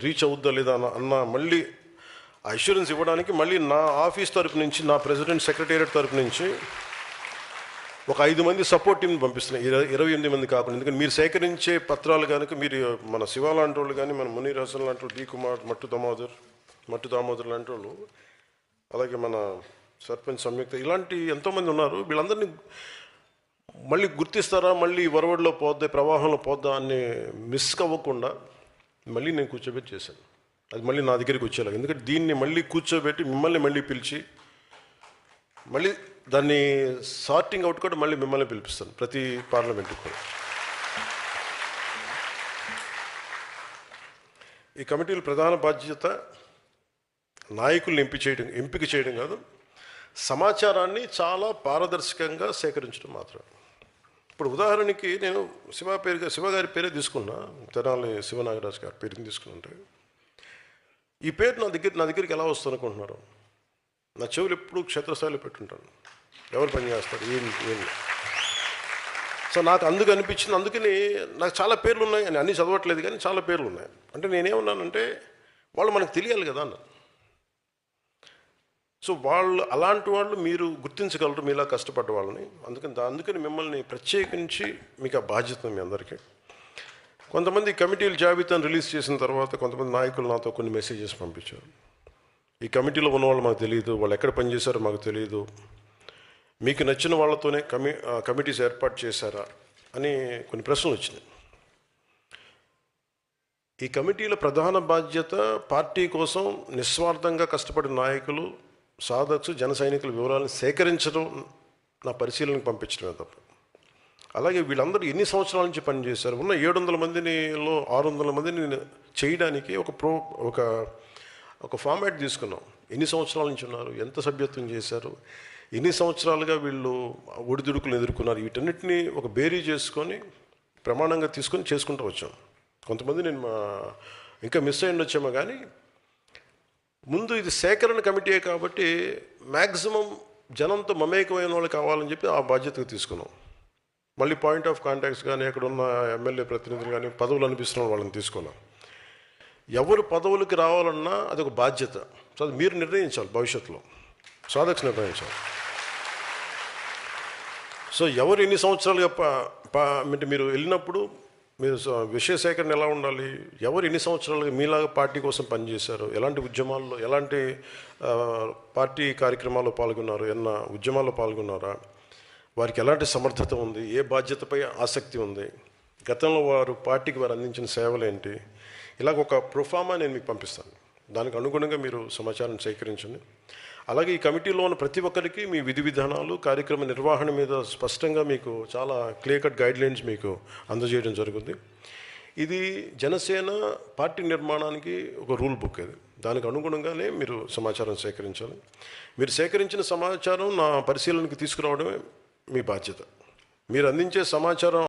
Reach అవుద్దా లేదా అన్న మళ్ళీ అష్యూరెన్స్ ఇవ్వడానికి మళ్ళీ నా ఆఫీస్ తరపు నుంచి, నా ప్రెసిడెంట్ సెక్రటేరియట్ తరపు నుంచి ఒక 5 మంది సపోర్ట్ టీంని పంపిస్తున్నాయి, 28 మంది కాకుండా. ఎందుకంటే మీరు సేకరించే పత్రాలు కనుక మీరు మన శివ లాంటి వాళ్ళు కానీ, మన మునీర్ హసన్ లాంటి వాళ్ళు, డి కుమార్, మట్టు దామోదర్ లాంటి వాళ్ళు, అలాగే మన సర్పంచ్ సంయుక్త, ఇలాంటి ఎంతోమంది ఉన్నారు. వీళ్ళందరినీ మళ్ళీ గుర్తిస్తారా, మళ్ళీ వరవడిలో పోద్దా, ప్రవాహంలో పోద్దా అని మిస్ అవ్వకుండా మళ్ళీ నేను కూర్చోబెట్టి చేశాను. అది మళ్ళీ నా దగ్గరికి వచ్చేలాగా. ఎందుకంటే దీన్ని మళ్ళీ కూర్చోబెట్టి మిమ్మల్ని మళ్ళీ పిలిచి మళ్ళీ దాన్ని సార్టింగ్ అవుట్ కూడా మళ్ళీ మిమ్మల్ని పిలిపిస్తాను ప్రతి పార్లమెంట్కి కూడా. ఈ కమిటీల ప్రధాన బాధ్యత నాయకుల్ని ఎంపిక చేయడం కాదు, సమాచారాన్ని చాలా పారదర్శకంగా సేకరించడం మాత్రం. ఇప్పుడు ఉదాహరణకి నేను శివ గారి పేరే తీసుకున్నా, తెనాలి శివనాగరాజు గారి పేరుని తీసుకున్నంటే, ఈ పేరు నా దగ్గరికి ఎలా వస్తుంది అనుకుంటున్నారు? నా చెవులు ఎప్పుడు క్షేత్రస్థాయిలో పెట్టుంటాను, ఎవరు పని చేస్తారు ఏం. సో నాకు అందుకు అనిపించింది. అందుకని నాకు చాలా పేర్లు ఉన్నాయి, అని అన్నీ చదవట్లేదు కానీ చాలా పేర్లు ఉన్నాయి. అంటే నేనేమన్నానంటే వాళ్ళు మనకు తెలియాలి కదా అన్న. సో అలాంటి వాళ్ళు మీరు గుర్తించగలరు, మీలా కష్టపడ్డ వాళ్ళని. అందుకని మిమ్మల్ని ప్రత్యేకించి మీకు ఆ బాధ్యత మీ అందరికీ. కొంతమంది కమిటీల జాబితాను రిలీజ్ చేసిన తర్వాత కొంతమంది నాయకులు నాతో కొన్ని మెసేజెస్ పంపించారు. ఈ కమిటీలో ఉన్న వాళ్ళు మాకు తెలియదు, వాళ్ళు ఎక్కడ పనిచేశారో మాకు తెలియదు, మీకు నచ్చిన వాళ్ళతోనే కమిటీస్ ఏర్పాటు చేశారా అని కొన్ని ప్రశ్నలు వచ్చినాయి. ఈ కమిటీల ప్రధాన బాధ్యత పార్టీ కోసం నిస్వార్థంగా కష్టపడిన నాయకులు, సాధకులు, జన సైనికుల వివరాలను సేకరించడం, నా పరిశీలనకు పంపించడమే తప్ప. అలాగే వీళ్ళందరూ ఎన్ని సంవత్సరాల నుంచి పనిచేశారు? ఉన్న 700 మందిలో 600 మందిని చేయడానికి ఒక ఫార్మాట్ తీసుకున్నాం. ఎన్ని సంవత్సరాల నుంచి ఉన్నారు, ఎంత సభ్యత్వం చేశారు, ఎన్ని సంవత్సరాలుగా వీళ్ళు ఒడిదుడుకులు ఎదుర్కొన్నారు, వీటన్నిటిని ఒక బేరీ చేసుకొని ప్రమాణంగా తీసుకొని చేసుకుంటూ వచ్చాం. కొంతమంది నేను ఇంకా మిస్ అయ్యి వచ్చామో కానీ, ముందు ఇది సేకరణ కమిటీయే కాబట్టి మ్యాక్సిమం జనంతో మమేకమైన వాళ్ళు కావాలని చెప్పి ఆ బాధ్యతగా తీసుకున్నాం. మళ్ళీ పాయింట్ ఆఫ్ కాంటాక్ట్స్ కానీ, అక్కడ ఉన్న ఎమ్మెల్యే ప్రతినిధులు కానీ, పదవులు అనిపిస్తున్న వాళ్ళని తీసుకున్నాం. ఎవరు పదవులకి రావాలన్నా అది ఒక బాధ్యత. సో అది మీరు నిర్ణయించాలి, భవిష్యత్తులో సాధక్స్ నిర్ణయించాలి. సో ఎవరు ఎన్ని సంవత్సరాలుగా అంటే మీరు వెళ్ళినప్పుడు మీరు విషయ సేకరణ ఎలా ఉండాలి, ఎవరు ఎన్ని సంవత్సరాలుగా మీలాగా పార్టీ కోసం పనిచేశారు, ఎలాంటి ఉద్యమాల్లో, ఎలాంటి పార్టీ కార్యక్రమాల్లో పాల్గొన్నారు, ఏమన్నా ఉద్యమాల్లో పాల్గొన్నారా, వారికి ఎలాంటి సమర్థత ఉంది, ఏ బాధ్యతపై ఆసక్తి ఉంది, గతంలో పార్టీకి వారు అందించిన సేవలు ఏంటి, ఇలాగ ఒక ప్రొఫార్మా నేను మీకు పంపిస్తాను. దానికి అనుగుణంగా మీరు సమాచారం సేకరించండి. అలాగే ఈ కమిటీలో ఉన్న ప్రతి ఒక్కరికి మీ విధి విధానాలు, కార్యక్రమ నిర్వహణ మీద స్పష్టంగా మీకు చాలా క్లియర్ కట్ గైడ్లైన్స్ మీకు అందజేయడం జరుగుతుంది. ఇది జనసేన పార్టీ నిర్మాణానికి ఒక రూల్ బుక్. ఇది దానికి అనుగుణంగానే మీరు సమాచారం సేకరించాలి. మీరు సేకరించిన సమాచారం నా పరిశీలనకి తీసుకురావడమే మీ బాధ్యత. మీరు అందించే సమాచారం